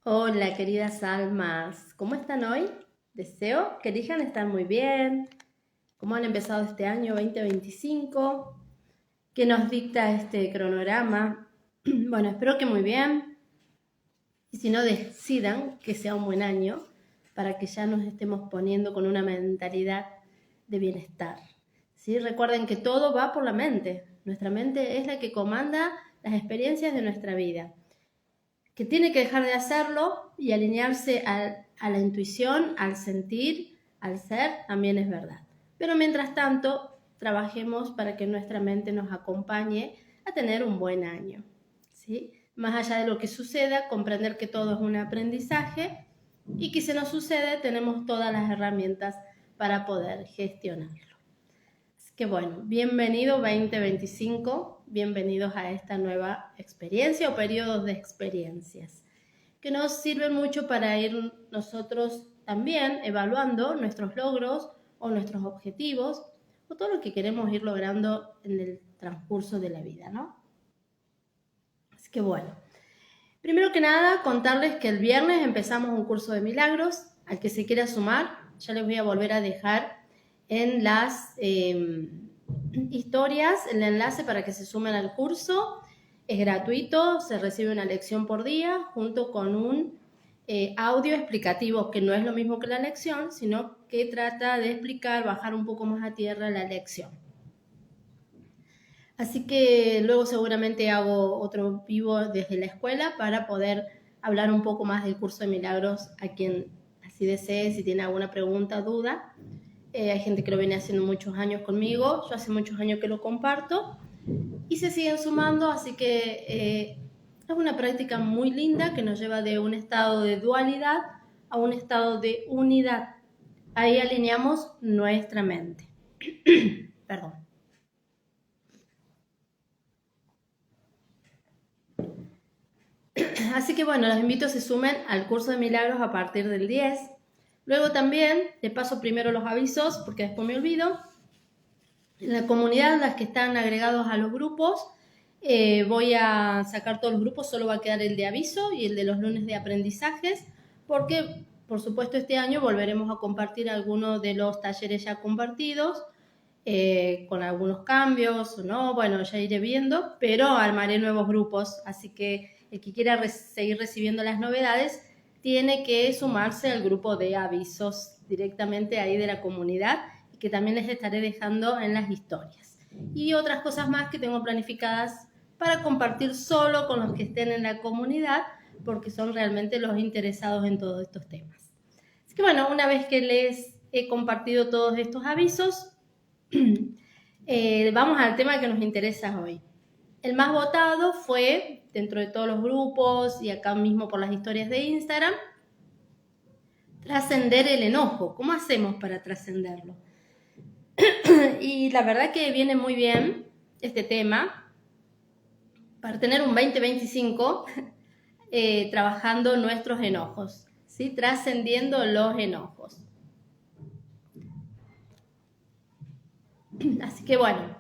Hola, queridas almas, ¿cómo están hoy? Deseo que elijan estar muy bien. ¿Cómo han empezado este año 2025? ¿Qué nos dicta este cronograma? Bueno, espero que muy bien. Y si no, decidan que sea un buen año para que ya nos estemos poniendo con una mentalidad de bienestar. ¿Sí? Recuerden que todo va por la mente. Nuestra mente es la que comanda las experiencias de nuestra vida. Que tiene que dejar de hacerlo y alinearse a la intuición, al sentir, al ser, también es verdad. Pero mientras tanto, trabajemos para que nuestra mente nos acompañe a tener un buen año, ¿sí? Más allá de lo que suceda, comprender que todo es un aprendizaje y que si nos sucede, tenemos todas las herramientas para poder gestionarlo. Así que bueno, bienvenido 2025, bienvenidos a esta nueva experiencia o periodos de experiencias, que nos sirven mucho para ir nosotros también evaluando nuestros logros o nuestros objetivos o todo lo que queremos ir logrando en el transcurso de la vida, ¿no? Así que bueno, primero que nada contarles que el viernes empezamos un curso de milagros. Al que se quiera sumar, ya les voy a volver a dejar en las historias el enlace para que se sumen al curso. Es gratuito, se recibe una lección por día junto con un audio explicativo que no es lo mismo que la lección, sino que trata de explicar, bajar un poco más a tierra la lección. Así que luego seguramente hago otro vivo desde la escuela para poder hablar un poco más del curso de milagros a quien así desee, si tiene alguna pregunta, duda. Hay gente que lo viene haciendo muchos años conmigo, yo hace muchos años que lo comparto y se siguen sumando, así que es una práctica muy linda que nos lleva de un estado de dualidad a un estado de unidad. Ahí alineamos nuestra mente. Perdón. Así que bueno, los invito a que se sumen al curso de milagros a partir del 10. Luego también, les paso primero los avisos porque después me olvido. En la comunidad, las que están agregados a los grupos, voy a sacar todos los grupos, solo va a quedar el de aviso y el de los lunes de aprendizajes, porque por supuesto este año volveremos a compartir algunos de los talleres ya compartidos, con algunos cambios o no, bueno, ya iré viendo, pero armaré nuevos grupos, así que el que quiera seguir recibiendo las novedades tiene que sumarse al grupo de avisos directamente ahí de la comunidad, que también les estaré dejando en las historias. Y otras cosas más que tengo planificadas para compartir solo con los que estén en la comunidad, porque son realmente los interesados en todos estos temas. Así que bueno, una vez que les he compartido todos estos avisos, vamos al tema que nos interesa hoy. El más votado fue, dentro de todos los grupos y acá mismo por las historias de Instagram, trascender el enojo. ¿Cómo hacemos para trascenderlo? Y la verdad que viene muy bien este tema para tener un 2025 trabajando nuestros enojos, ¿sí? Trascendiendo los enojos. Así que bueno,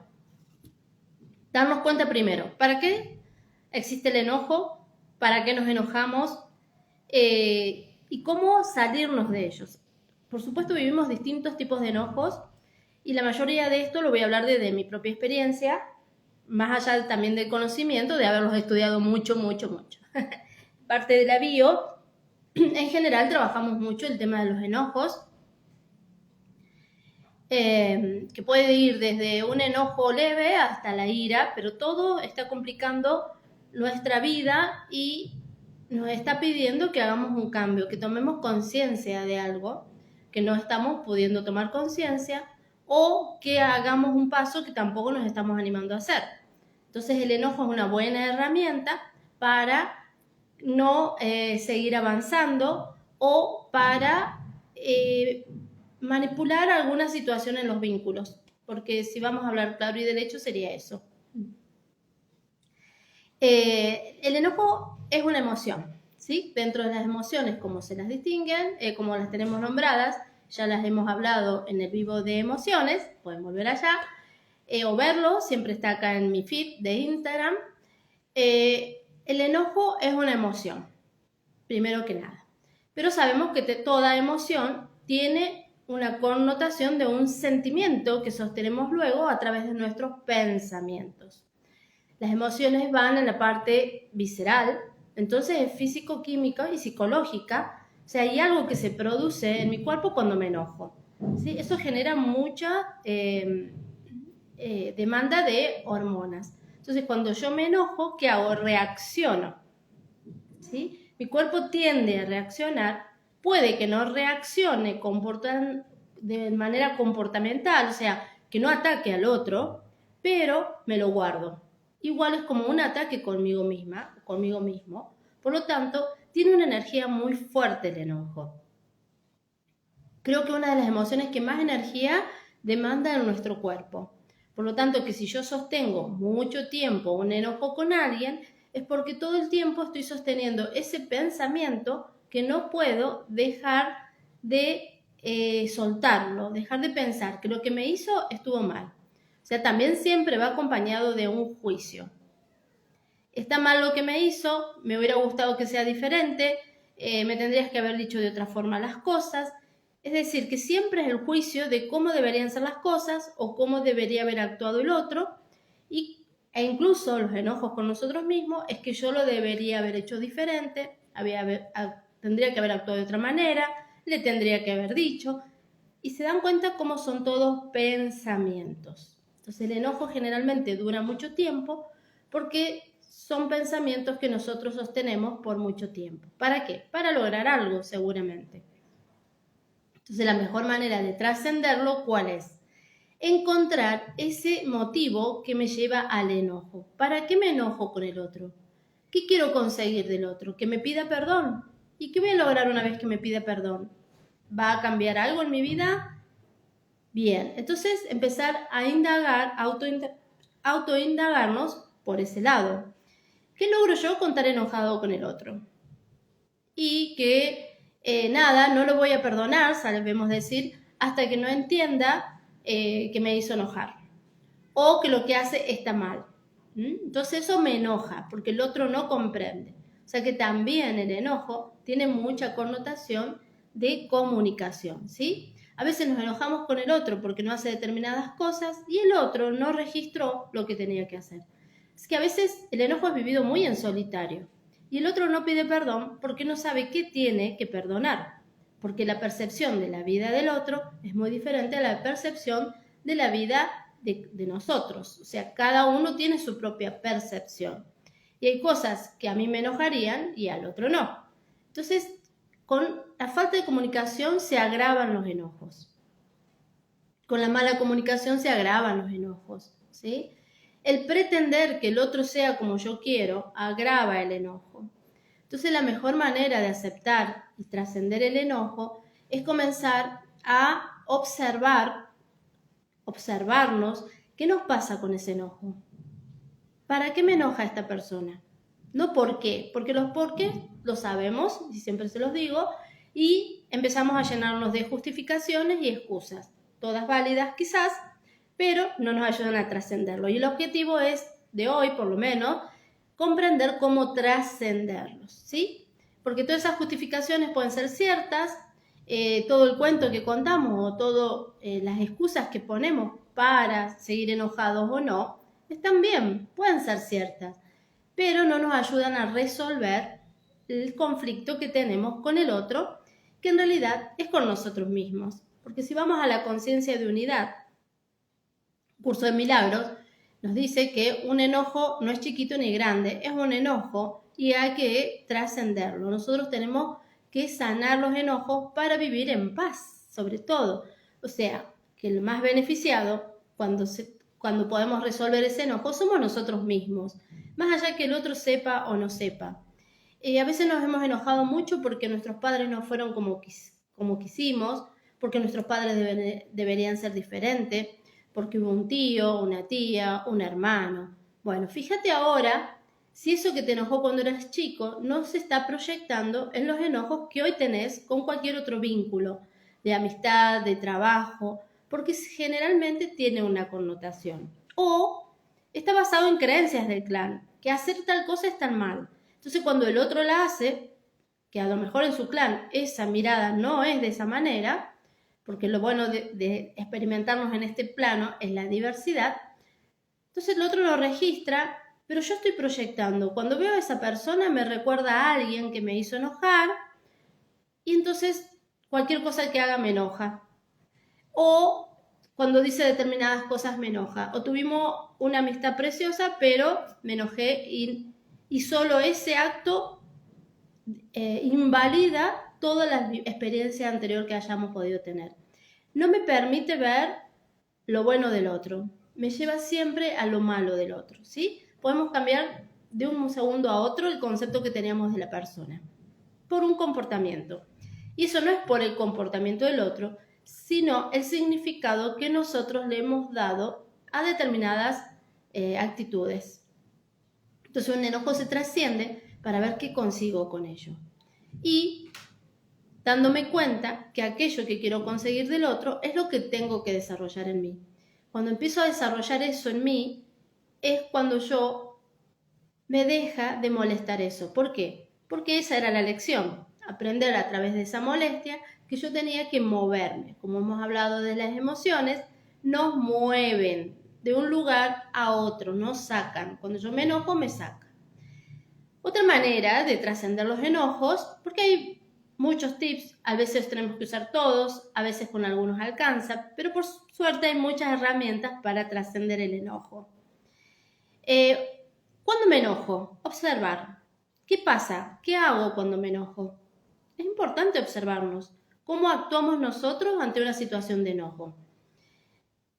darnos cuenta primero, ¿para qué existe el enojo? ¿Para qué nos enojamos? Y cómo salirnos de ellos. Por supuesto vivimos distintos tipos de enojos y la mayoría de esto lo voy a hablar desde mi propia experiencia, más allá también del conocimiento de haberlos estudiado mucho. Parte de la bio, en general trabajamos mucho el tema de los enojos, que puede ir desde un enojo leve hasta la ira, pero todo está complicando nuestra vida y nos está pidiendo que hagamos un cambio, que tomemos conciencia de algo que no estamos pudiendo tomar conciencia o que hagamos un paso que tampoco nos estamos animando a hacer. Entonces el enojo es una buena herramienta para no seguir avanzando o para manipular alguna situación en los vínculos, porque si vamos a hablar claro y derecho sería eso. El enojo es una emoción, ¿sí? Dentro de las emociones, como se las distinguen, como las tenemos nombradas, ya las hemos hablado en el vivo de emociones, pueden volver allá, o verlo, siempre está acá en mi feed de Instagram. El enojo es una emoción. primero que nada. Pero sabemos que toda emoción tiene una connotación de un sentimiento que sostenemos luego a través de nuestros pensamientos. Las emociones van en la parte visceral, entonces es físico-química y psicológica. O sea, hay algo que se produce en mi cuerpo cuando me enojo, ¿sí? Eso genera mucha demanda de hormonas. Entonces, cuando yo me enojo, ¿qué hago? Reacciono, ¿sí? Mi cuerpo tiende a reaccionar, puede que no reaccione de manera comportamental, o sea, que no ataque al otro, pero me lo guardo. Igual es como un ataque conmigo misma, conmigo mismo. Por lo tanto, tiene una energía muy fuerte el enojo. Creo que una de las emociones que más energía demanda en nuestro cuerpo. Por lo tanto, que si yo sostengo mucho tiempo un enojo con alguien, es porque todo el tiempo estoy sosteniendo ese pensamiento que no puedo dejar de soltarlo, dejar de pensar que lo que me hizo estuvo mal. O sea, también siempre va acompañado de un juicio. Está mal lo que me hizo, me hubiera gustado que sea diferente, me tendrías que haber dicho de otra forma las cosas. Es decir, que siempre es el juicio de cómo deberían ser las cosas o cómo debería haber actuado el otro, e incluso los enojos con nosotros mismos es que yo lo debería haber hecho diferente, tendría que haber actuado de otra manera, le tendría que haber dicho, y se dan cuenta cómo son todos pensamientos. Entonces el enojo generalmente dura mucho tiempo porque son pensamientos que nosotros sostenemos por mucho tiempo. ¿Para qué? Para lograr algo, seguramente. Entonces la mejor manera de trascenderlo, ¿cuál es? Encontrar ese motivo que me lleva al enojo. ¿Para qué me enojo con el otro? ¿Qué quiero conseguir del otro? ¿Que me pida perdón? ¿Y qué voy a lograr una vez que me pida perdón? ¿Va a cambiar algo en mi vida? Bien, entonces empezar a indagar, autoindagarnos por ese lado. ¿Qué logro yo con estar enojado con el otro? Y que nada, no lo voy a perdonar, sabemos decir, hasta que no entienda que me hizo enojar o que lo que hace está mal. Entonces eso me enoja porque el otro no comprende. O sea que también el enojo tiene mucha connotación de comunicación, ¿sí? A veces nos enojamos con el otro porque no hace determinadas cosas y el otro no registró lo que tenía que hacer. Es que a veces el enojo es vivido muy en solitario y el otro no pide perdón porque no sabe qué tiene que perdonar, porque la percepción de la vida del otro es muy diferente a la percepción de la vida de nosotros. O sea, cada uno tiene su propia percepción. Y hay cosas que a mí me enojarían y al otro no. Entonces, con la falta de comunicación se agravan los enojos. Con la mala comunicación se agravan los enojos, ¿sí? El pretender que el otro sea como yo quiero agrava el enojo. Entonces, la mejor manera de aceptar y trascender el enojo es comenzar a observarnos qué nos pasa con ese enojo. ¿Para qué me enoja esta persona? No por qué, porque los por qué lo sabemos, y siempre se los digo, y empezamos a llenarnos de justificaciones y excusas, todas válidas quizás, pero no nos ayudan a trascenderlo. Y el objetivo es, de hoy por lo menos, comprender cómo trascenderlos, ¿sí? Porque todas esas justificaciones pueden ser ciertas, todo el cuento que contamos o todas las excusas que ponemos para seguir enojados o no, están bien, pueden ser ciertas, pero no nos ayudan a resolver el conflicto que tenemos con el otro, que en realidad es con nosotros mismos. Porque si vamos a la conciencia de unidad, Curso de Milagros nos dice que un enojo no es chiquito ni grande, es un enojo y hay que trascenderlo. Nosotros tenemos que sanar los enojos para vivir en paz, sobre todo. O sea, que el más beneficiado cuando podemos resolver ese enojo somos nosotros mismos, más allá que el otro sepa o no sepa. A veces nos hemos enojado mucho porque nuestros padres no fueron como quisimos, porque nuestros padres deberían ser diferentes, porque hubo un tío, una tía, un hermano. Bueno, fíjate ahora si eso que te enojó cuando eras chico no se está proyectando en los enojos que hoy tenés con cualquier otro vínculo, de amistad, de trabajo, porque generalmente tiene una connotación. O está basado en creencias del clan, que hacer tal cosa es tan mal. Entonces cuando el otro la hace, que a lo mejor en su clan esa mirada no es de esa manera, porque lo bueno de experimentarnos en este plano es la diversidad, entonces el otro lo registra, pero yo estoy proyectando. Cuando veo a esa persona me recuerda a alguien que me hizo enojar y entonces cualquier cosa que haga me enoja. O cuando dice determinadas cosas me enoja. O tuvimos una amistad preciosa, pero me enojé y solo ese acto invalida toda la experiencia anterior que hayamos podido tener. No me permite ver lo bueno del otro. Me lleva siempre a lo malo del otro, ¿sí? Podemos cambiar de un segundo a otro el concepto que teníamos de la persona por un comportamiento. Y eso no es por el comportamiento del otro, sino el significado que nosotros le hemos dado a determinadas actitudes. Entonces un enojo se trasciende para ver qué consigo con ello. Y dándome cuenta que aquello que quiero conseguir del otro es lo que tengo que desarrollar en mí. Cuando empiezo a desarrollar eso en mí, es cuando yo me deja de molestar eso. ¿Por qué? Porque esa era la lección, aprender a través de esa molestia que yo tenía que moverme. Como hemos hablado de las emociones, nos mueven de un lugar a otro, nos sacan. Cuando yo me enojo, me sacan. Otra manera de trascender los enojos, porque hay muchos tips, a veces tenemos que usar todos, a veces con algunos alcanza, pero por suerte hay muchas herramientas para trascender el enojo. ¿Cuándo me enojo? Observar. ¿Qué pasa? ¿Qué hago cuando me enojo? Es importante observarnos. ¿Cómo actuamos nosotros ante una situación de enojo?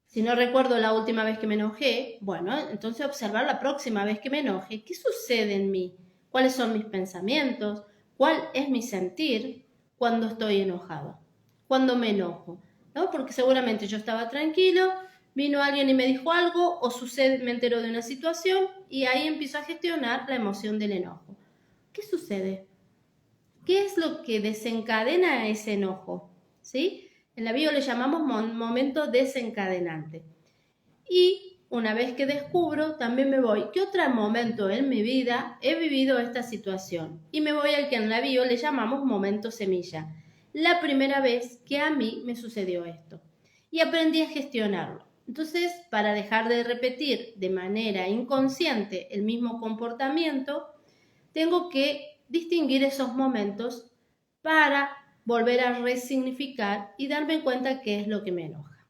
Si no recuerdo la última vez que me enojé, bueno, entonces observar la próxima vez que me enoje. ¿Qué sucede en mí? ¿Cuáles son mis pensamientos? ¿Cuál es mi sentir cuando estoy enojado? Cuando me enojo, ¿no? Porque seguramente yo estaba tranquilo, vino alguien y me dijo algo, o me enteró de una situación y ahí empiezo a gestionar la emoción del enojo. ¿Qué sucede? ¿Qué es lo que desencadena ese enojo? ¿Sí? En la bio le llamamos momento desencadenante. Y una vez que descubro, también me voy, ¿qué otro momento en mi vida he vivido esta situación? Y me voy al que en la bio le llamamos momento semilla. La primera vez que a mí me sucedió esto. Y aprendí a gestionarlo. Entonces, para dejar de repetir de manera inconsciente el mismo comportamiento, tengo que distinguir esos momentos para volver a resignificar y darme cuenta qué es lo que me enoja.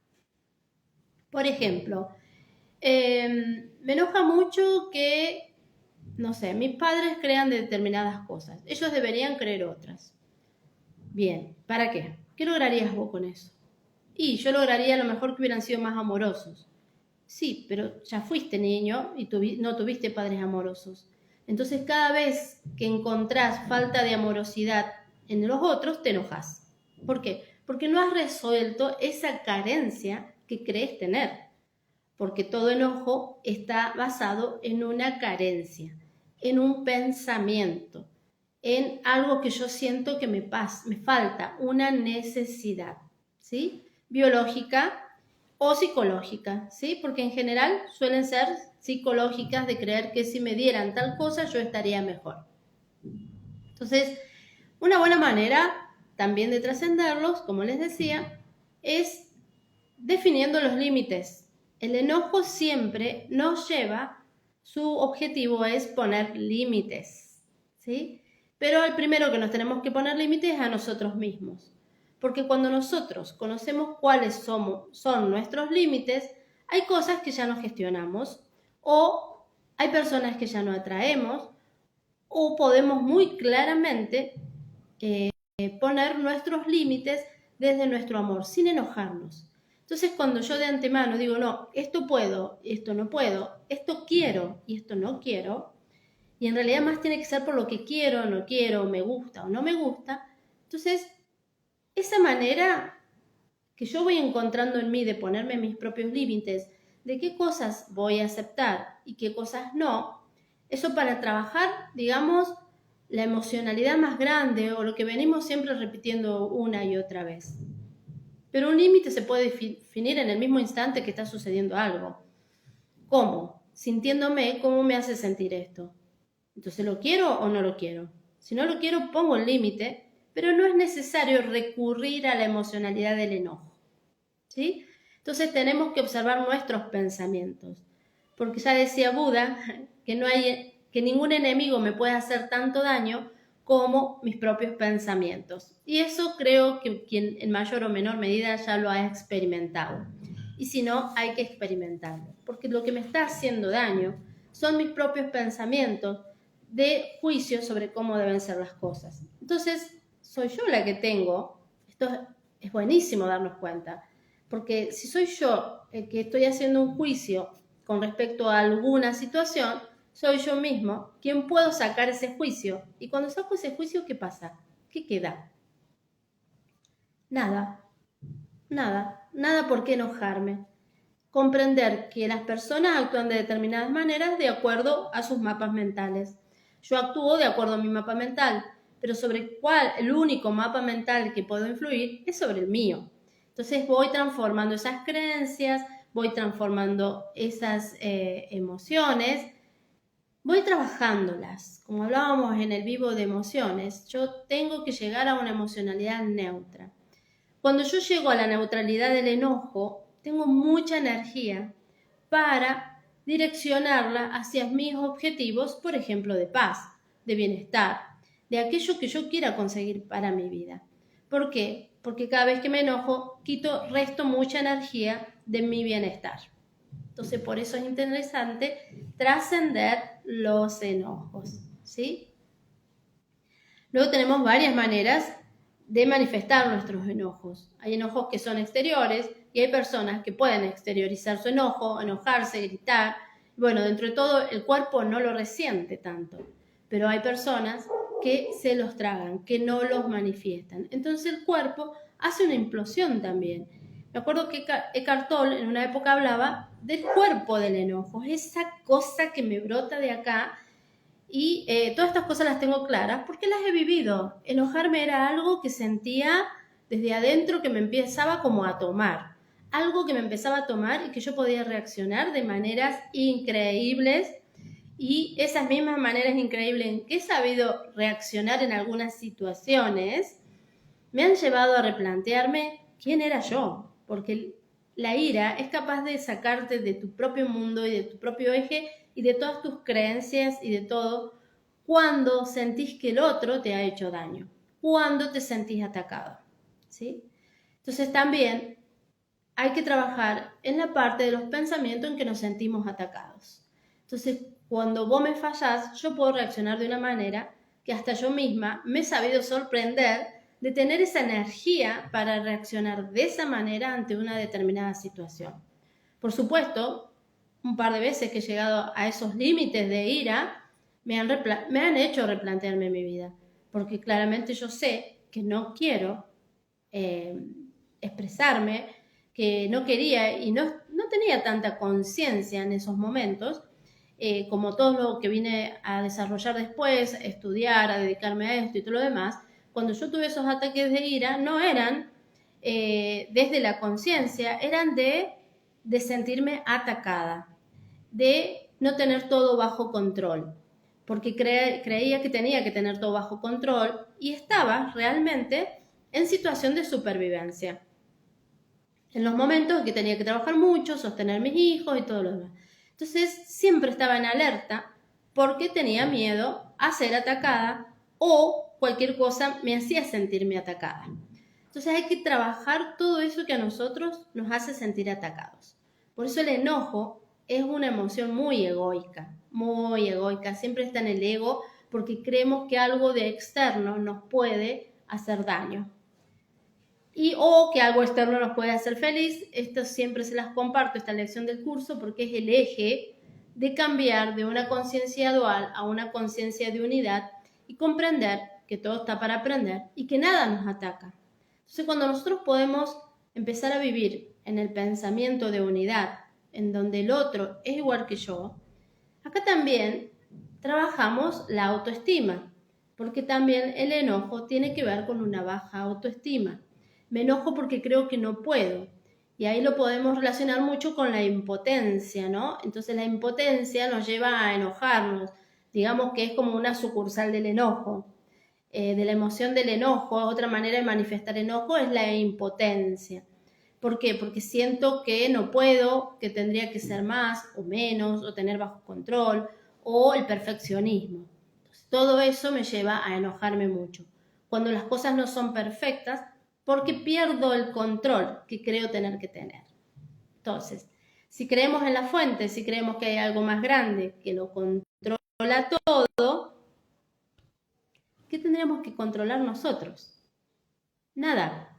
Por ejemplo, me enoja mucho que, no sé, mis padres crean determinadas cosas. Ellos deberían creer otras. Bien, ¿para qué? ¿Qué lograrías vos con eso? Y yo lograría a lo mejor que hubieran sido más amorosos. Sí, pero ya fuiste niño y no tuviste padres amorosos. Entonces cada vez que encontrás falta de amorosidad en los otros, te enojas. ¿Por qué? Porque no has resuelto esa carencia que crees tener. Porque todo enojo está basado en una carencia, en un pensamiento, en algo que yo siento que me falta, una necesidad, ¿sí? Biológica o psicológica, ¿sí? Porque en general suelen ser psicológicas de creer que si me dieran tal cosa yo estaría mejor. Entonces, una buena manera también de trascenderlos, como les decía, es definiendo los límites. El enojo siempre nos lleva, su objetivo es poner límites, ¿sí? Pero al primero que nos tenemos que poner límites es a nosotros mismos. Porque cuando nosotros conocemos cuáles son nuestros límites, hay cosas que ya no gestionamos, o hay personas que ya no atraemos, o podemos muy claramente poner nuestros límites desde nuestro amor, sin enojarnos. Entonces, cuando yo de antemano digo, no, esto puedo, esto no puedo, esto quiero y esto no quiero, y en realidad más tiene que ser por lo que quiero, no quiero, me gusta o no me gusta, entonces esa manera que yo voy encontrando en mí de ponerme mis propios límites, de qué cosas voy a aceptar y qué cosas no, eso para trabajar, digamos, la emocionalidad más grande o lo que venimos siempre repitiendo una y otra vez. Pero un límite se puede definir en el mismo instante que está sucediendo algo. ¿Cómo? Sintiéndome, ¿cómo me hace sentir esto? Entonces, ¿lo quiero o no lo quiero? Si no lo quiero, pongo el límite, pero no es necesario recurrir a la emocionalidad del enojo, ¿sí? Entonces tenemos que observar nuestros pensamientos, porque ya decía Buda que ningún enemigo me puede hacer tanto daño como mis propios pensamientos. Y eso creo que quien en mayor o menor medida ya lo ha experimentado. Y si no, hay que experimentarlo, porque lo que me está haciendo daño son mis propios pensamientos de juicio sobre cómo deben ser las cosas. Entonces, soy yo la que tengo, esto es buenísimo darnos cuenta, porque si soy yo el que estoy haciendo un juicio con respecto a alguna situación, soy yo mismo quien puedo sacar ese juicio. Y cuando saco ese juicio, ¿qué pasa? ¿Qué queda? Nada, nada por qué enojarme. Comprender que las personas actúan de determinadas maneras de acuerdo a sus mapas mentales. Yo actúo de acuerdo a mi mapa mental, pero sobre el único mapa mental que puedo influir es sobre el mío. Entonces voy transformando esas creencias, voy transformando esas emociones, voy trabajándolas. Como hablábamos en el vivo de emociones, yo tengo que llegar a una emocionalidad neutra. Cuando yo llego a la neutralidad del enojo, tengo mucha energía para direccionarla hacia mis objetivos, por ejemplo, de paz, de bienestar, de aquello que yo quiera conseguir para mi vida. ¿Por qué? Porque cada vez que me enojo, resto mucha energía de mi bienestar. Entonces, por eso es interesante trascender los enojos, ¿sí? Luego tenemos varias maneras de manifestar nuestros enojos. Hay enojos que son exteriores y hay personas que pueden exteriorizar su enojo, enojarse, gritar. Bueno, dentro de todo el cuerpo no lo resiente tanto, pero hay personas que se los tragan, que no los manifiestan. Entonces el cuerpo hace una implosión también. Me acuerdo que Eckhart Tolle en una época hablaba del cuerpo del enojo, esa cosa que me brota de acá. Y todas estas cosas las tengo claras porque las he vivido. Enojarme era algo que sentía desde adentro que me empezaba como a tomar. Algo que me empezaba a tomar y que yo podía reaccionar de maneras increíbles. Y esas mismas maneras increíbles en que he sabido reaccionar en algunas situaciones me han llevado a replantearme quién era yo. Porque la ira es capaz de sacarte de tu propio mundo y de tu propio eje y de todas tus creencias y de todo cuando sentís que el otro te ha hecho daño, cuando te sentís atacado, ¿sí? Entonces también hay que trabajar en la parte de los pensamientos en que nos sentimos atacados. Entonces, cuando vos me fallás, yo puedo reaccionar de una manera que hasta yo misma me he sabido sorprender de tener esa energía para reaccionar de esa manera ante una determinada situación. Por supuesto, un par de veces que he llegado a esos límites de ira, me han hecho replantearme mi vida, porque claramente yo sé que no quiero expresarme, que no quería y no tenía tanta conciencia en esos momentos, como todo lo que vine a desarrollar después, a estudiar, a dedicarme a esto y todo lo demás. Cuando yo tuve esos ataques de ira, no eran desde la conciencia, eran de sentirme atacada, de no tener todo bajo control, porque creía que tenía que tener todo bajo control y estaba realmente en situación de supervivencia. En los momentos que tenía que trabajar mucho, sostener mis hijos y todo lo demás. Entonces siempre estaba en alerta porque tenía miedo a ser atacada o cualquier cosa me hacía sentirme atacada. Entonces hay que trabajar todo eso que a nosotros nos hace sentir atacados. Por eso el enojo es una emoción muy egoica, siempre está en el ego porque creemos que algo de externo nos puede hacer daño. O que algo externo nos puede hacer feliz. Esto siempre se las comparto, esta lección del curso, porque es el eje de cambiar de una conciencia dual a una conciencia de unidad y comprender que todo está para aprender y que nada nos ataca. Entonces, cuando nosotros podemos empezar a vivir en el pensamiento de unidad, en donde el otro es igual que yo, acá también trabajamos la autoestima, porque también el enojo tiene que ver con una baja autoestima. Me enojo porque creo que no puedo. Y ahí lo podemos relacionar mucho con la impotencia, ¿no? Entonces la impotencia nos lleva a enojarnos. Digamos que es como una sucursal del enojo. de la emoción del enojo, otra manera de manifestar enojo es la impotencia. ¿Por qué? Porque siento que no puedo, que tendría que ser más o menos, o tener bajo control, o el perfeccionismo. Entonces, todo eso me lleva a enojarme mucho. Cuando las cosas no son perfectas, porque pierdo el control que creo tener que tener. Entonces, si creemos en la fuente, si creemos que hay algo más grande que lo controla todo, ¿qué tendríamos que controlar nosotros? Nada.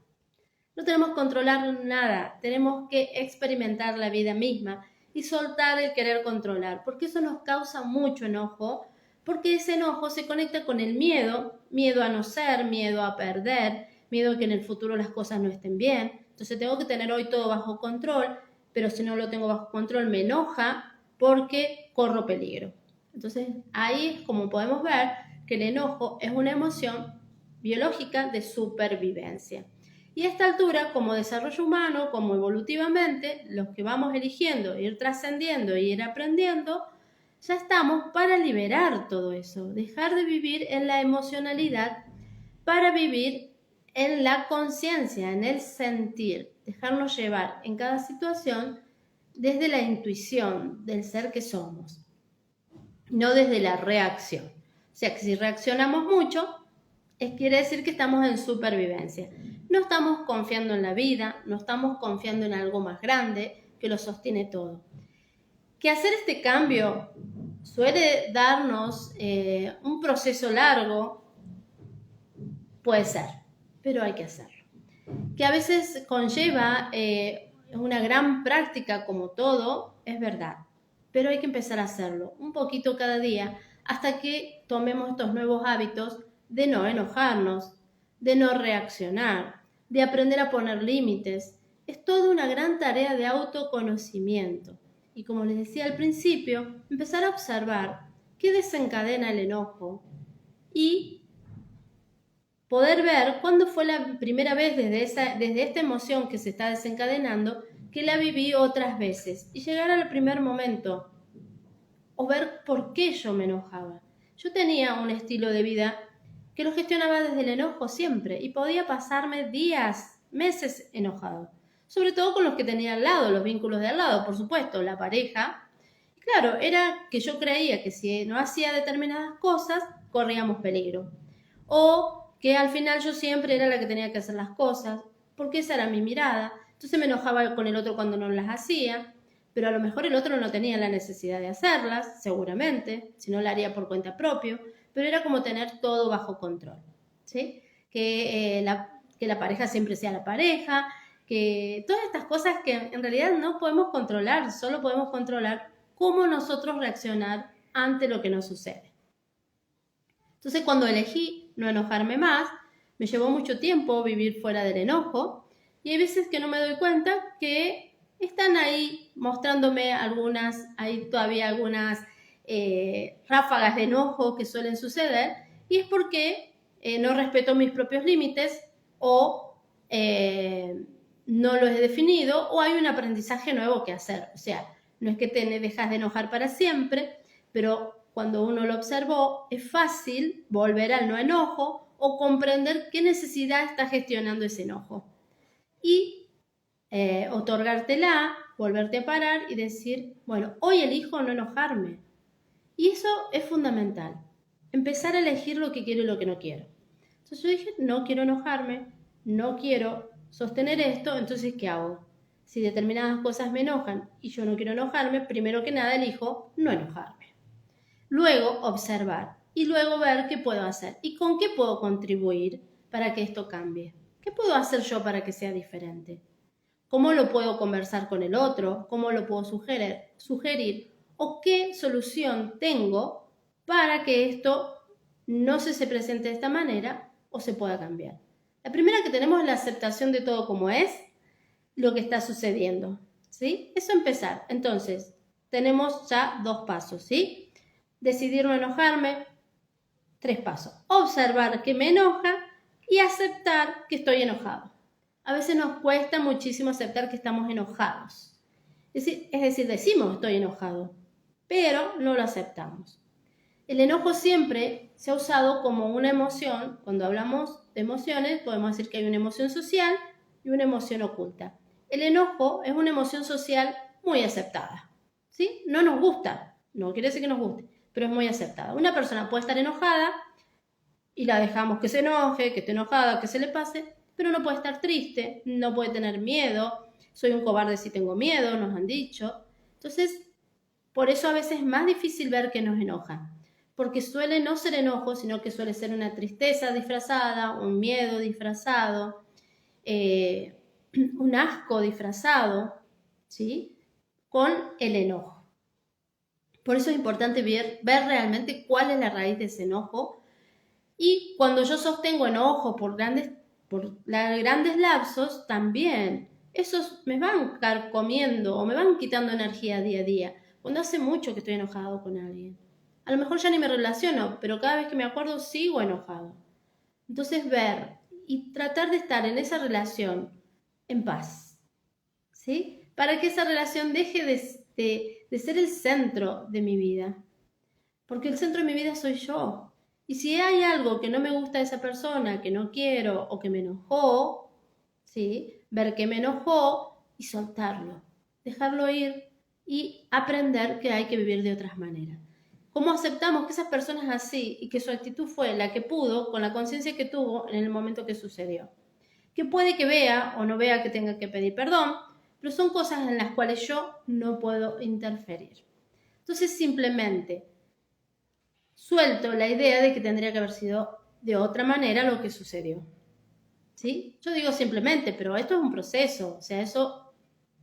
No tenemos que controlar nada, tenemos que experimentar la vida misma y soltar el querer controlar, porque eso nos causa mucho enojo, porque ese enojo se conecta con el miedo, miedo a no ser, miedo a perder, miedo a que en el futuro las cosas no estén bien. Entonces tengo que tener hoy todo bajo control, pero si no lo tengo bajo control me enoja porque corro peligro. Entonces ahí es como podemos ver que el enojo es una emoción biológica de supervivencia. Y a esta altura, como desarrollo humano, como evolutivamente, los que vamos eligiendo ir trascendiendo e ir aprendiendo, ya estamos para liberar todo eso, dejar de vivir en la emocionalidad para vivir en la conciencia, en el sentir, dejarnos llevar en cada situación desde la intuición del ser que somos, no desde la reacción. O sea que si reaccionamos mucho, quiere decir que estamos en supervivencia. No estamos confiando en la vida, no estamos confiando en algo más grande que lo sostiene todo. Que hacer este cambio suele darnos un proceso largo, puede ser, pero hay que hacerlo. Que a veces conlleva una gran práctica como todo, es verdad, pero hay que empezar a hacerlo un poquito cada día hasta que tomemos estos nuevos hábitos de no enojarnos, de no reaccionar, de aprender a poner límites. Es toda una gran tarea de autoconocimiento. Y como les decía al principio, empezar a observar qué desencadena el enojo y poder ver cuándo fue la primera vez desde esta emoción que se está desencadenando que la viví otras veces y llegar al primer momento o ver por qué yo me enojaba. Yo tenía un estilo de vida que lo gestionaba desde el enojo siempre y podía pasarme días, meses enojado, sobre todo con los que tenía al lado, los vínculos de al lado, por supuesto, la pareja. Y claro, era que yo creía que si no hacía determinadas cosas, corríamos peligro. O que al final yo siempre era la que tenía que hacer las cosas, porque esa era mi mirada. Entonces me enojaba con el otro cuando no las hacía, pero a lo mejor el otro no tenía la necesidad de hacerlas, seguramente, si no la haría por cuenta propia, pero era como tener todo bajo control, ¿sí? Que la pareja siempre sea la pareja, que todas estas cosas que en realidad no podemos controlar, solo podemos controlar cómo nosotros reaccionar ante lo que nos sucede. Entonces cuando elegí no enojarme más, me llevó mucho tiempo vivir fuera del enojo y hay veces que no me doy cuenta que están ahí mostrándome hay todavía algunas ráfagas de enojo que suelen suceder y es porque no respeto mis propios límites o no los he definido o hay un aprendizaje nuevo que hacer. O sea, no es que te dejas de enojar para siempre, pero cuando uno lo observó, es fácil volver al no enojo o comprender qué necesidad está gestionando ese enojo. Y otorgártela, volverte a parar y decir, bueno, hoy elijo no enojarme. Y eso es fundamental. Empezar a elegir lo que quiero y lo que no quiero. Entonces yo dije, no quiero enojarme, no quiero sostener esto, entonces ¿qué hago? Si determinadas cosas me enojan y yo no quiero enojarme, primero que nada elijo no enojarme. Luego observar y luego ver qué puedo hacer y con qué puedo contribuir para que esto cambie. ¿Qué puedo hacer yo para que sea diferente? ¿Cómo lo puedo conversar con el otro? ¿Cómo lo puedo sugerir? ¿O qué solución tengo para que esto no se presente de esta manera o se pueda cambiar? La primera que tenemos es la aceptación de todo como es, lo que está sucediendo, ¿sí? Eso empezar. Entonces, tenemos ya 2 pasos, ¿sí? Decidir no enojarme, 3 pasos. Observar que me enoja y aceptar que estoy enojado. A veces nos cuesta muchísimo aceptar que estamos enojados. Es decir, decimos estoy enojado, pero no lo aceptamos. El enojo siempre se ha usado como una emoción. Cuando hablamos de emociones, podemos decir que hay una emoción social y una emoción oculta. El enojo es una emoción social muy aceptada, ¿sí? No nos gusta, no quiere decir que nos guste, pero es muy aceptada. Una persona puede estar enojada y la dejamos que se enoje, que esté enojada, que se le pase, pero no puede estar triste, no puede tener miedo. Soy un cobarde si tengo miedo, nos han dicho. Entonces, por eso a veces es más difícil ver que nos enoja, porque suele no ser enojo, sino que suele ser una tristeza disfrazada, un miedo disfrazado, eh, un asco disfrazado, ¿sí? Con el enojo. Por eso es importante ver realmente cuál es la raíz de ese enojo. Y cuando yo sostengo enojo por grandes lapsos, también esos me van carcomiendo o me van quitando energía día a día. Cuando hace mucho que estoy enojado con alguien. A lo mejor ya ni me relaciono, pero cada vez que me acuerdo sigo enojado. Entonces ver y tratar de estar en esa relación en paz, ¿sí? Para que esa relación deje de ser el centro de mi vida. Porque el centro de mi vida soy yo. Y si hay algo que no me gusta de esa persona, que no quiero o que me enojó, ¿sí? Ver que me enojó y soltarlo, dejarlo ir y aprender que hay que vivir de otras maneras. ¿Cómo aceptamos que esas personas así y que su actitud fue la que pudo con la conciencia que tuvo en el momento que sucedió? Que puede que vea o no vea que tenga que pedir perdón, pero son cosas en las cuales yo no puedo interferir. Entonces simplemente suelto la idea de que tendría que haber sido de otra manera lo que sucedió. ¿Sí? Yo digo simplemente, pero esto es un proceso, o sea, eso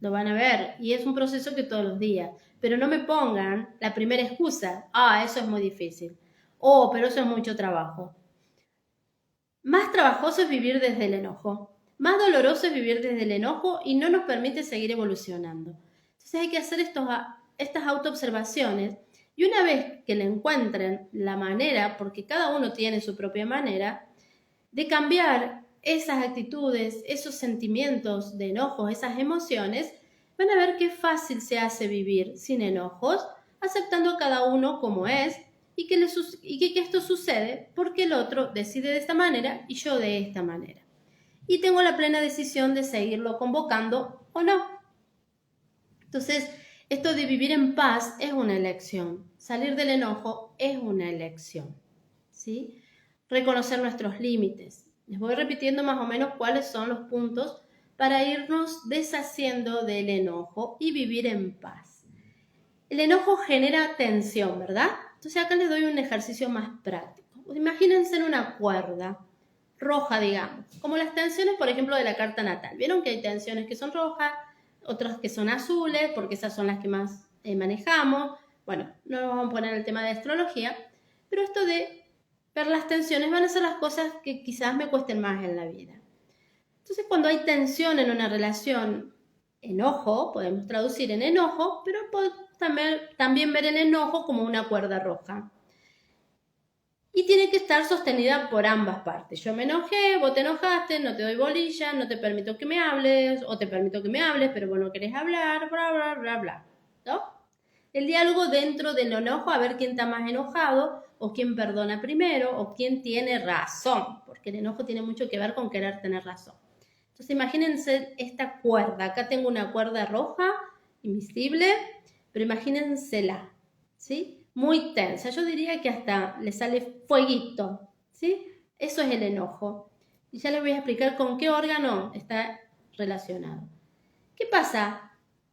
lo van a ver y es un proceso que todos los días. Pero no me pongan la primera excusa, eso es muy difícil. Pero eso es mucho trabajo. Más trabajoso es vivir desde el enojo. Más doloroso es vivir desde el enojo y no nos permite seguir evolucionando. Entonces hay que hacer estas autoobservaciones y una vez que le encuentren la manera, porque cada uno tiene su propia manera, de cambiar esas actitudes, esos sentimientos de enojo, esas emociones, van a ver qué fácil se hace vivir sin enojos, aceptando a cada uno como es y que esto sucede porque el otro decide de esta manera y yo de esta manera. Y tengo la plena decisión de seguirlo convocando o no. Entonces, esto de vivir en paz es una elección. Salir del enojo es una elección. ¿Sí? Reconocer nuestros límites. Les voy repitiendo más o menos cuáles son los puntos para irnos deshaciendo del enojo y vivir en paz. El enojo genera tensión, ¿verdad? Entonces acá les doy un ejercicio más práctico. Imagínense en una cuerda roja, digamos, como las tensiones, por ejemplo, de la carta natal. ¿Vieron que hay tensiones que son rojas, otras que son azules, porque esas son las que más manejamos? Bueno, no nos vamos a poner el tema de astrología, pero esto de ver las tensiones van a ser las cosas que quizás me cuesten más en la vida. Entonces, cuando hay tensión en una relación, enojo, podemos traducir en enojo, pero podemos también ver el enojo como una cuerda roja. Y tiene que estar sostenida por ambas partes. Yo me enojé, vos te enojaste, no te doy bolilla, no te permito que me hables, o te permito que me hables, pero vos no querés hablar, bla, bla, bla, bla. ¿No? El diálogo dentro del enojo, a ver quién está más enojado, o quién perdona primero, o quién tiene razón, porque el enojo tiene mucho que ver con querer tener razón. Entonces imagínense esta cuerda, acá tengo una cuerda roja, invisible, pero imagínensela, ¿sí? Muy tensa, yo diría que hasta le sale fueguito, ¿sí? Eso es el enojo. Y ya les voy a explicar con qué órgano está relacionado. ¿Qué pasa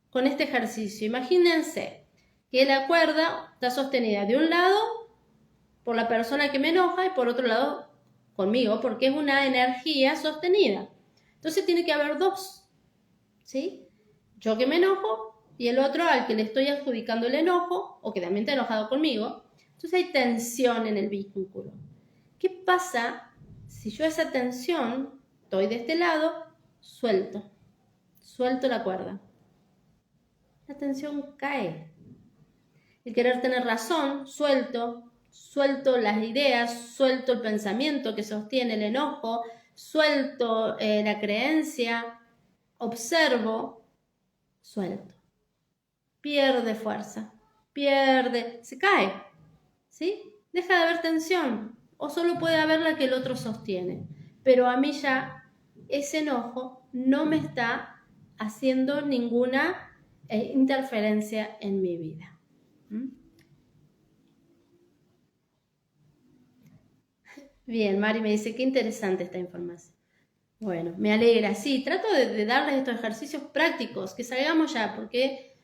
con este ejercicio? Imagínense que la cuerda está sostenida de un lado por la persona que me enoja y por otro lado conmigo, porque es una energía sostenida. Entonces tiene que haber dos, ¿sí? Yo que me enojo y el otro al que le estoy adjudicando el enojo o que también está enojado conmigo. Entonces hay tensión en el vínculo. ¿Qué pasa si yo esa tensión, estoy de este lado, suelto la cuerda? La tensión cae. El querer tener razón, suelto las ideas, suelto el pensamiento que sostiene el enojo, suelto la creencia, observo, suelto. Pierde fuerza, se cae, ¿sí? deja de haber tensión o solo puede haber la que el otro sostiene. Pero a mí ya ese enojo no me está haciendo ninguna interferencia en mi vida. ¿Mm? Bien, Mari me dice, qué interesante esta información. Bueno, me alegra. Sí, trato de darles estos ejercicios prácticos, que salgamos ya, porque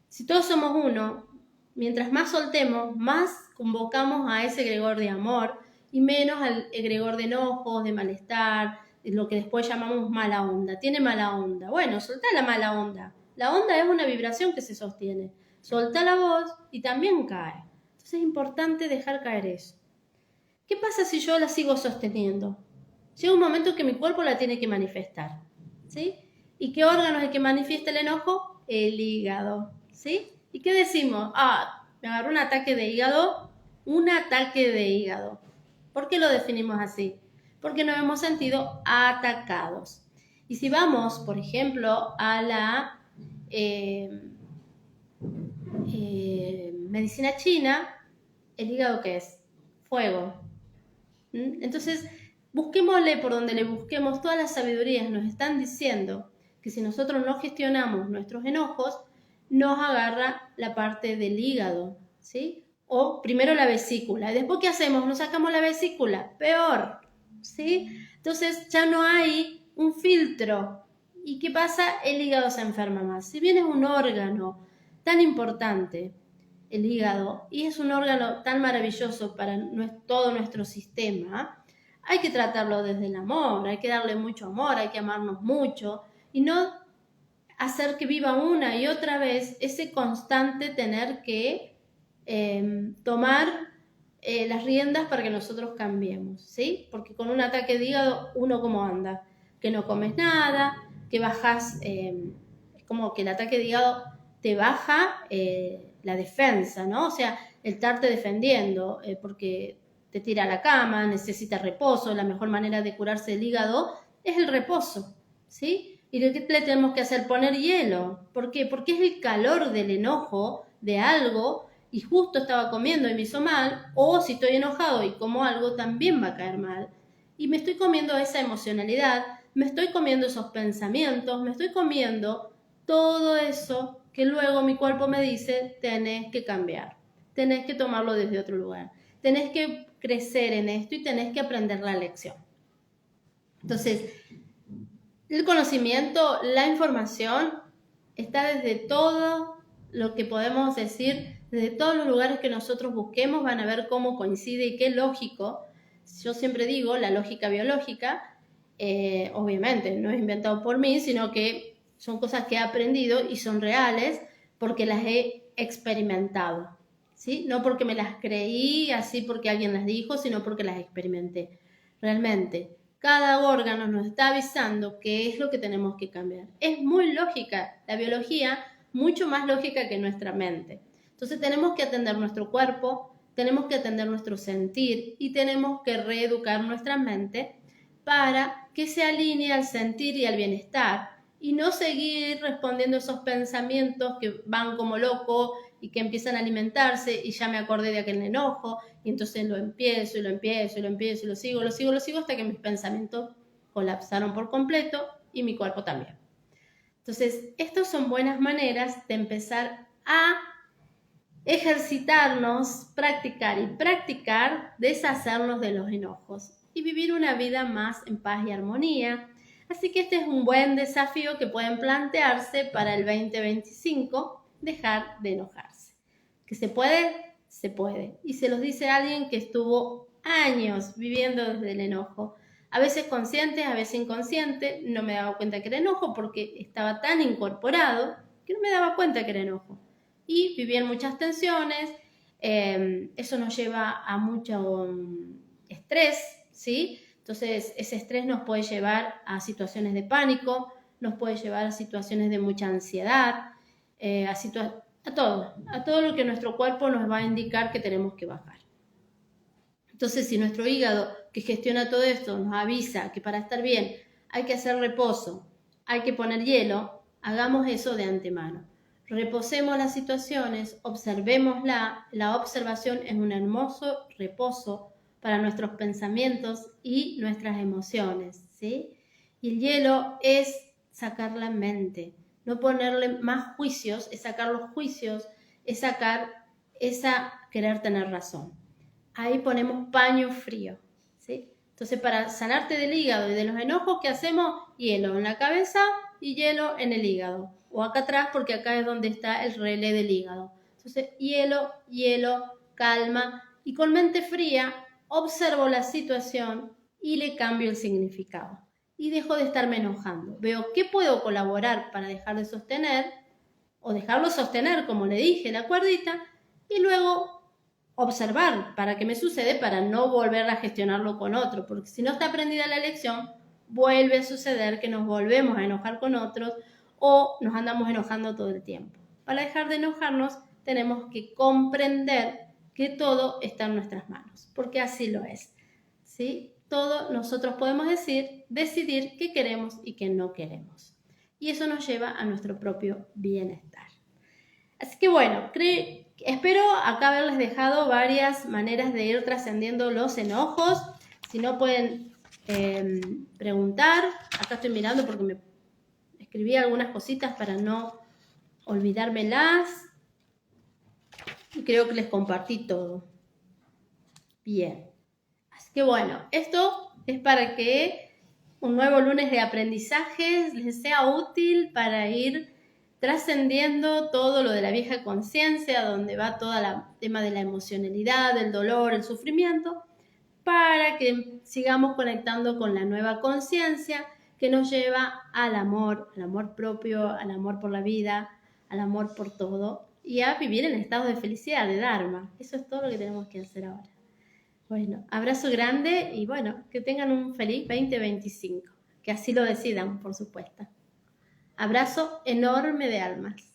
si todos somos uno, mientras más soltemos, más convocamos a ese egregor de amor y menos al egregor de enojos, de malestar, de lo que después llamamos mala onda. Tiene mala onda. Bueno, soltá la mala onda. La onda es una vibración que se sostiene. Soltá la voz y también cae. Entonces es importante dejar caer eso. ¿Qué pasa si yo la sigo sosteniendo? Llega un momento que mi cuerpo la tiene que manifestar, ¿sí? ¿Y qué órgano es el que manifiesta el enojo? El hígado, ¿sí? ¿Y qué decimos? Ah, me agarró un ataque de hígado. Un ataque de hígado. ¿Por qué lo definimos así? Porque nos hemos sentido atacados. Y si vamos, por ejemplo, a la medicina china, ¿el hígado qué es? Fuego. Entonces, busquémosle por donde le busquemos, todas las sabidurías nos están diciendo que si nosotros no gestionamos nuestros enojos, nos agarra la parte del hígado, ¿sí? O primero la vesícula. ¿Y después qué hacemos? Nos sacamos la vesícula. Peor, ¿sí? Entonces ya no hay un filtro. ¿Y qué pasa? El hígado se enferma más. Si bien es un órgano tan importante, el hígado, y es un órgano tan maravilloso para todo nuestro sistema, hay que tratarlo desde el amor, hay que darle mucho amor, hay que amarnos mucho y no hacer que viva una y otra vez ese constante tener que tomar las riendas para que nosotros cambiemos, ¿sí? Porque con un ataque de hígado, uno cómo anda, que no comes nada, que bajas, como que el ataque de hígado te baja la defensa, ¿no? O sea, el estarte defendiendo, porque te tira a la cama, necesita reposo, la mejor manera de curarse el hígado es el reposo, ¿sí? ¿Y qué le tenemos que hacer? Poner hielo. ¿Por qué? Porque es el calor del enojo de algo y justo estaba comiendo y me hizo mal, o si estoy enojado y como algo también va a caer mal. Y me estoy comiendo esa emocionalidad, me estoy comiendo esos pensamientos, me estoy comiendo todo eso que luego mi cuerpo me dice, tenés que cambiar, tenés que tomarlo desde otro lugar, tenés que crecer en esto y tenés que aprender la lección. Entonces, el conocimiento, la información, está desde todo lo que podemos decir, desde todos los lugares que nosotros busquemos, van a ver cómo coincide y qué lógico. Yo siempre digo, la lógica biológica, obviamente no es inventado por mí, sino que son cosas que he aprendido y son reales porque las he experimentado, ¿sí? No porque me las creí así porque alguien las dijo, sino porque las experimenté. Realmente, cada órgano nos está avisando qué es lo que tenemos que cambiar. Es muy lógica la biología, mucho más lógica que nuestra mente. Entonces tenemos que atender nuestro cuerpo, tenemos que atender nuestro sentir y tenemos que reeducar nuestra mente para que se alinee al sentir y al bienestar y no seguir respondiendo esos pensamientos que van como locos y que empiezan a alimentarse y ya me acordé de aquel enojo y entonces lo empiezo y lo empiezo y lo empiezo y lo sigo hasta que mis pensamientos colapsaron por completo y mi cuerpo también. Entonces, estas son buenas maneras de empezar a ejercitarnos, practicar y practicar, deshacernos de los enojos y vivir una vida más en paz y armonía. Así que este es un buen desafío que pueden plantearse para el 2025, dejar de enojarse. ¿Que se puede? Se puede. Y se los dice alguien que estuvo años viviendo desde el enojo. A veces consciente, a veces inconsciente. No me daba cuenta que era enojo porque estaba tan incorporado que no me daba cuenta que era enojo. Y vivía en muchas tensiones. Eso nos lleva a mucho estrés, ¿sí? Entonces, ese estrés nos puede llevar a situaciones de pánico, nos puede llevar a situaciones de mucha ansiedad, a todo lo que nuestro cuerpo nos va a indicar que tenemos que bajar. Entonces, si nuestro hígado, que gestiona todo esto, nos avisa que para estar bien hay que hacer reposo, hay que poner hielo, hagamos eso de antemano. reposemos las situaciones, observémosla. La observación es un hermoso reposo para nuestros pensamientos y nuestras emociones, ¿sí? Y el hielo es sacar la mente, no ponerle más juicios, es sacar los juicios, es sacar esa querer tener razón. Ahí ponemos paño frío, ¿sí? Entonces, para sanarte del hígado y de los enojos, ¿qué hacemos? Hielo en la cabeza y hielo en el hígado. O acá atrás, porque acá es donde está el relé del hígado. Entonces, hielo, hielo, calma. Y con mente fría, observo la situación y le cambio el significado. Y dejo de estarme enojando. Veo qué puedo colaborar para dejar de sostener, o dejarlo sostener, como le dije, la cuerdita, y luego observar para qué me sucede para no volver a gestionarlo con otro, porque si no está aprendida la lección, vuelve a suceder que nos volvemos a enojar con otros o nos andamos enojando todo el tiempo. Para dejar de enojarnos tenemos que comprender que todo está en nuestras manos, porque así lo es, ¿sí? Todo nosotros podemos decidir qué queremos y qué no queremos. Y eso nos lleva a nuestro propio bienestar. Así que bueno, espero acá haberles dejado varias maneras de ir trascendiendo los enojos. Si no pueden preguntar, acá estoy mirando porque me escribí algunas cositas para no olvidármelas. Y creo que les compartí todo. Bien. Así que bueno, esto es para que un nuevo lunes de aprendizaje les sea útil para ir trascendiendo todo lo de la vieja conciencia, donde va todo el tema de la emocionalidad, el dolor, el sufrimiento, para que sigamos conectando con la nueva conciencia que nos lleva al amor propio, al amor por la vida, al amor por todo y a vivir en estado de felicidad, de Dharma. Eso es todo lo que tenemos que hacer ahora. Bueno, abrazo grande y bueno, que tengan un feliz 2025, que así lo decidan, por supuesto. Abrazo enorme de almas.